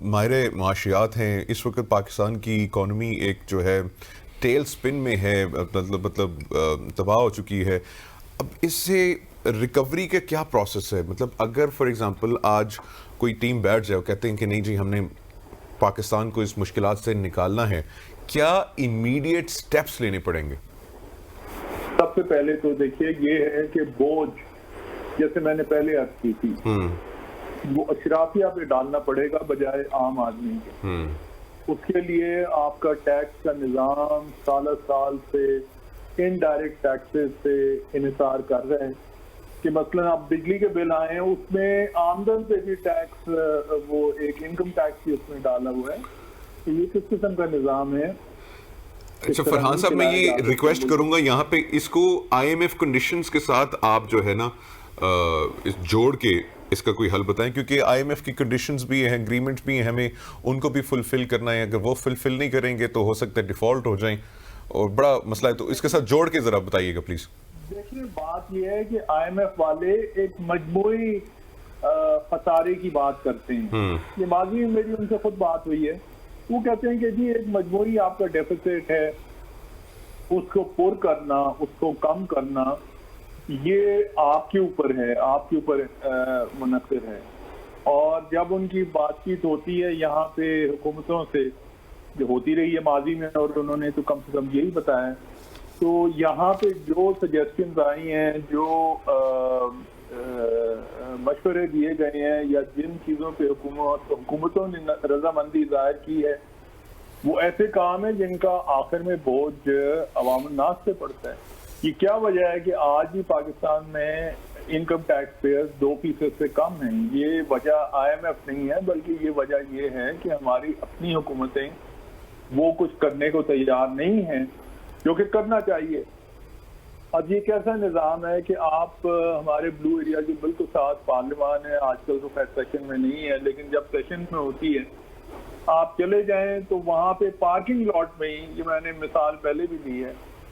माहिर माशियात हैं, इस वक्त पाकिस्तान की इकॉनमी एक जो है टेल स्पिन में है, तबाह हो चुकी है। अब इससे रिकवरी का क्या प्रोसेस है? मतलब अगर फॉर एग्जांपल आज कोई टीम बैठ जाए और कहते हैं कि नहीं जी हमने पाकिस्तान को इस मुश्किलात से निकालना है, क्या इमीडिएट स्टेप्स लेने पड़ेंगे? सबसे पहले तो देखिए ये है कि बोझ, जैसे मैंने पहले अर्ज की थी, वो अशराफिया पे डालना पड़ेगा बजाय आम आदमी के। उसके लिए आपका टैक्स का निज़ाम साल से इनडायरेक्ट टैक्सेस से इन्हिसार कर रहे हैं कि मसलन आप बिजली के बिल आए हैं उसमें आमदन पे भी टैक्स, वो एक इनकम टैक्स भी उसमें डाला हुआ है। तो ये किस किस्म का निज़ाम है? अच्छा फरहान साहब, मैं ये रिक्वेस्ट करूंगा यहाँ पे इसको IMF कंडीशंस के साथ आप जो है ना इस जोड़ के इसका कोई हल बताएं, क्योंकि IMF की कंडीशंस भी हैं, एग्रीमेंट भी हैं, हमें उनको भी फुलफिल करना है। अगर वो फुलफिल नहीं करेंगे तो हो सकता है डिफॉल्ट हो जाएं और बड़ा मसला है। तो इसके साथ जोड़ के जरा बताइएगा प्लीज। देखिए बात यह है कि IMF वाले एक मजमूई खसारे की बात करते हैं। ये माजी में मेरी उनसे खुद बात हुई है। वो कहते हैं कि जी एक मजमूरी आपका डेफिसिट है, उसको पुर करना, उसको कम करना, ये आपके ऊपर है, आपके ऊपर मुनक़िर है। और जब उनकी बातचीत होती है यहाँ पे हुकूमतों से, जो होती रही है माजी में, और उन्होंने तो कम से कम यही बताया, तो यहाँ पे जो सजेशंस आई हैं, जो मशवरे दिए गए हैं, या जिन चीज़ों पे हुकूमतों ने रजामंदी जाहिर की है, वो ऐसे काम है जिनका आखिर में बोझ अवाम नास से पड़ता है। ये क्या वजह है कि आज भी पाकिस्तान में इनकम टैक्स पेयर्स 2% से कम हैं? ये वजह IMF नहीं है, बल्कि ये वजह ये है कि हमारी अपनी हुकूमतें वो कुछ करने को तैयार नहीं हैं जो कि करना चाहिए। अब ये कैसा निज़ाम है कि आप हमारे ब्लू एरिया के बिल्कुल साथ पार्लियामान है, आजकल तो खैर सेशन में नहीं है, लेकिन जब सेशन में होती है आप चले जाएं तो वहाँ पे पार्किंग लॉट में ही, ये मैंने मिसाल पहले भी दी है,